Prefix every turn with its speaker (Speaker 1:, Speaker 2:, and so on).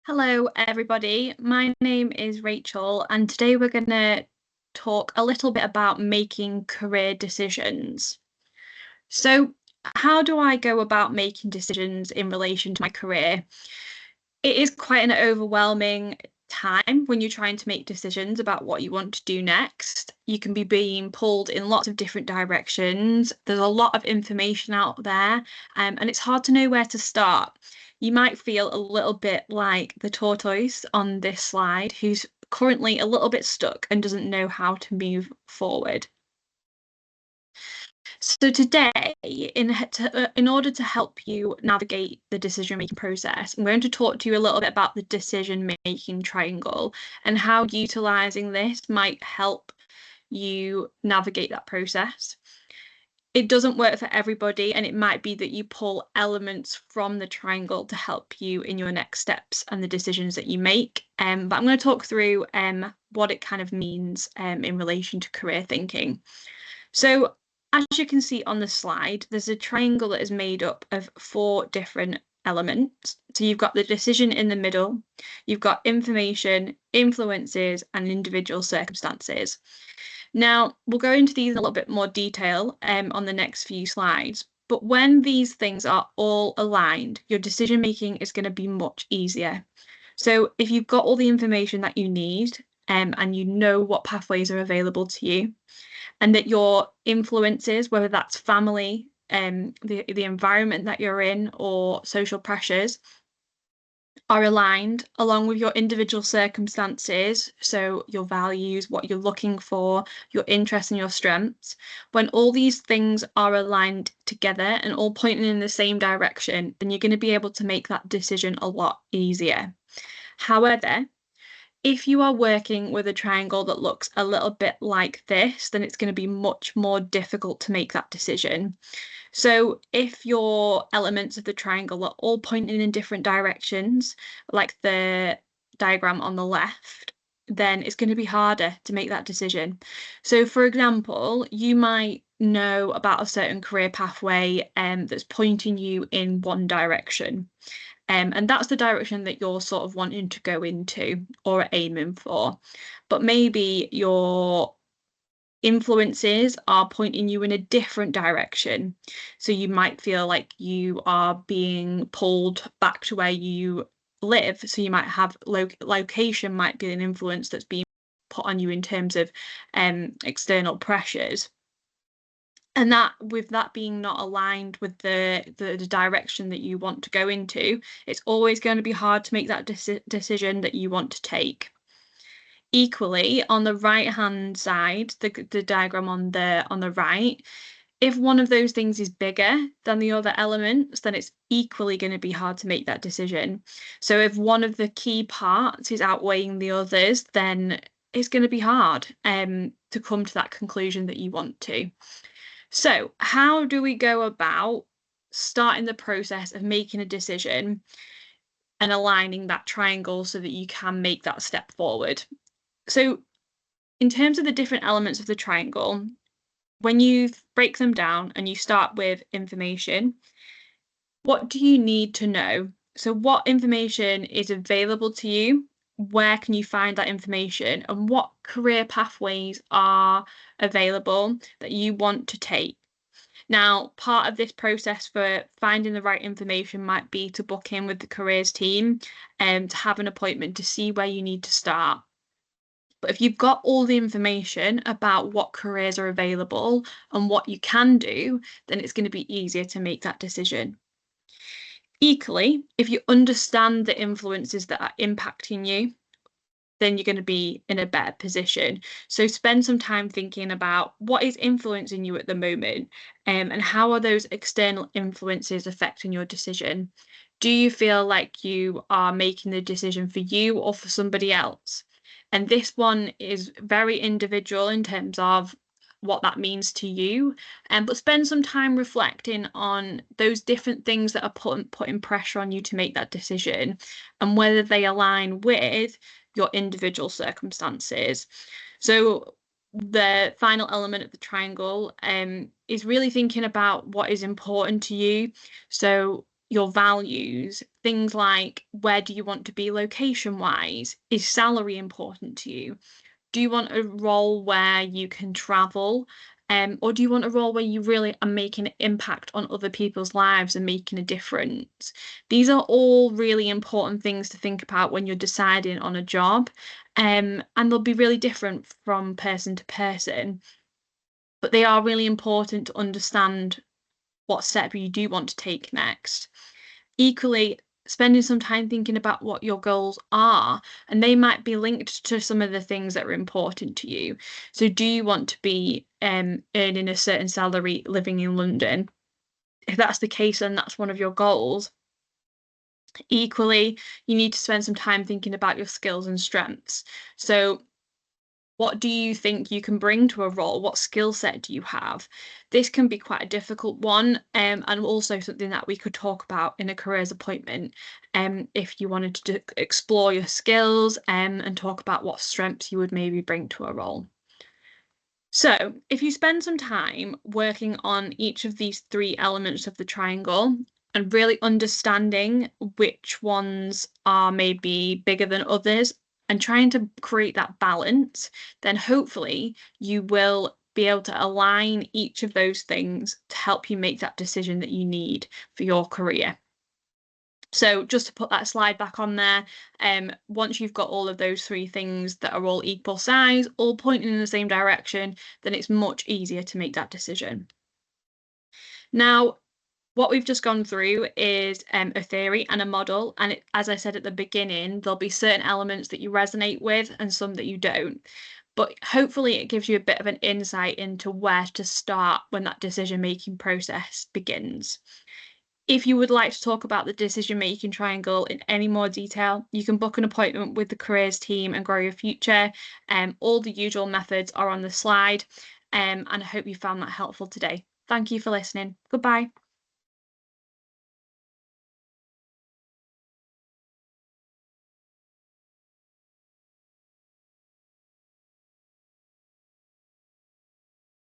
Speaker 1: Hello, everybody. My name is Rachel, and today we're going to talk a little bit about making career decisions. So, how do I go about making decisions in relation to my career? It is quite an overwhelming time when you're trying to make decisions about what you want to do next. You can be being pulled in lots of different directions. There's a lot of information out there, and it's hard to know where to start. You might feel a little bit like the tortoise on this slide, who's currently a little bit stuck and doesn't know how to move forward. So today, in order to help you navigate the decision-making process, I'm going to talk to you a little bit about the decision-making triangle and how utilizing this might help you navigate that process. It doesn't work for everybody, and it might be that you pull elements from the triangle to help you in your next steps and the decisions that you make. But I'm going to talk through what it kind of means in relation to career thinking. So as you can see on the slide, there's a triangle that is made up of 4 different elements. So you've got the decision in the middle, you've got information, influences, and individual circumstances. Now, we'll go into these in a little bit more detail on the next few slides. But when these things are all aligned, your decision making is going to be much easier. So if you've got all the information that you need and you know what pathways are available to you, and that your influences, whether that's family, the environment that you're in, or social pressures, are aligned along with your individual circumstances, so your values, what you're looking for, your interests and your strengths. When all these things are aligned together and all pointing in the same direction, then you're going to be able to make that decision a lot easier. However, if you are working with a triangle that looks a little bit like this, then it's going to be much more difficult to make that decision. So if your elements of the triangle are all pointing in different directions, like the diagram on the left, then it's going to be harder to make that decision. So for example, you might know about a certain career pathway that's pointing you in one direction. And that's the direction that you're sort of wanting to go into or aiming for. But maybe your influences are pointing you in a different direction. So you might feel like you are being pulled back to where you live. So you might have location might be an influence that's being put on you in terms of external pressures. And that with that being not aligned with the direction that you want to go into, it's always going to be hard to make that decision that you want to take. Equally, on the right hand side, the diagram on the right, if one of those things is bigger than the other elements, then it's equally going to be hard to make that decision. So if one of the key parts is outweighing the others, then it's going to be hard to come to that conclusion that you want to. So how do we go about starting the process of making a decision and aligning that triangle so that you can make that step forward? So in terms of the different elements of the triangle, when you break them down and you start with information, what do you need to know? So what information is available to you? Where can you find that information? And what career pathways are available that you want to take? Now, part of this process for finding the right information might be to book in with the careers team and to have an appointment to see where you need to start. But if you've got all the information about what careers are available and what you can do, then it's going to be easier to make that decision. Equally, if you understand the influences that are impacting you, then you're going to be in a better position. So spend some time thinking about what is influencing you at the moment, and how are those external influences affecting your decision? Do you feel like you are making the decision for you or for somebody else? And this one is very individual in terms of what that means to you. But spend some time reflecting on those different things that are putting pressure on you to make that decision and whether they align with your individual circumstances. So the final element of the triangle is really thinking about what is important to you. So your values, things like where do you want to be location-wise? Is salary important to you? Do you want a role where you can travel? Or do you want a role where you really are making an impact on other people's lives and making a difference? These are all really important things to think about when you're deciding on a job. And they'll be really different from person to person, but they are really important to understand what step you do want to take next. Equally, spending some time thinking about what your goals are, and they might be linked to some of the things that are important to you. So, do you want to be earning a certain salary living in London? If that's the case, then that's one of your goals. Equally, you need to spend some time thinking about your skills and strengths. So, what do you think you can bring to a role? What skill set do you have? This can be quite a difficult one, and also something that we could talk about in a careers appointment, if you wanted to explore your skills, and talk about what strengths you would maybe bring to a role. So, if you spend some time working on each of these three elements of the triangle and really understanding which ones are maybe bigger than others and trying to create that balance, then hopefully you will be able to align each of those things to help you make that decision that you need for your career. So just to put that slide back on there, once you've got all of those three things that are all equal size, all pointing in the same direction, then it's much easier to make that decision. Now, what we've just gone through is a theory and a model. And as I said at the beginning, there'll be certain elements that you resonate with and some that you don't. But hopefully it gives you a bit of an insight into where to start when that decision-making process begins. If you would like to talk about the decision-making triangle in any more detail, you can book an appointment with the careers team and grow your future. All the usual methods are on the slide, and I hope you found that helpful today. Thank you for listening. Goodbye.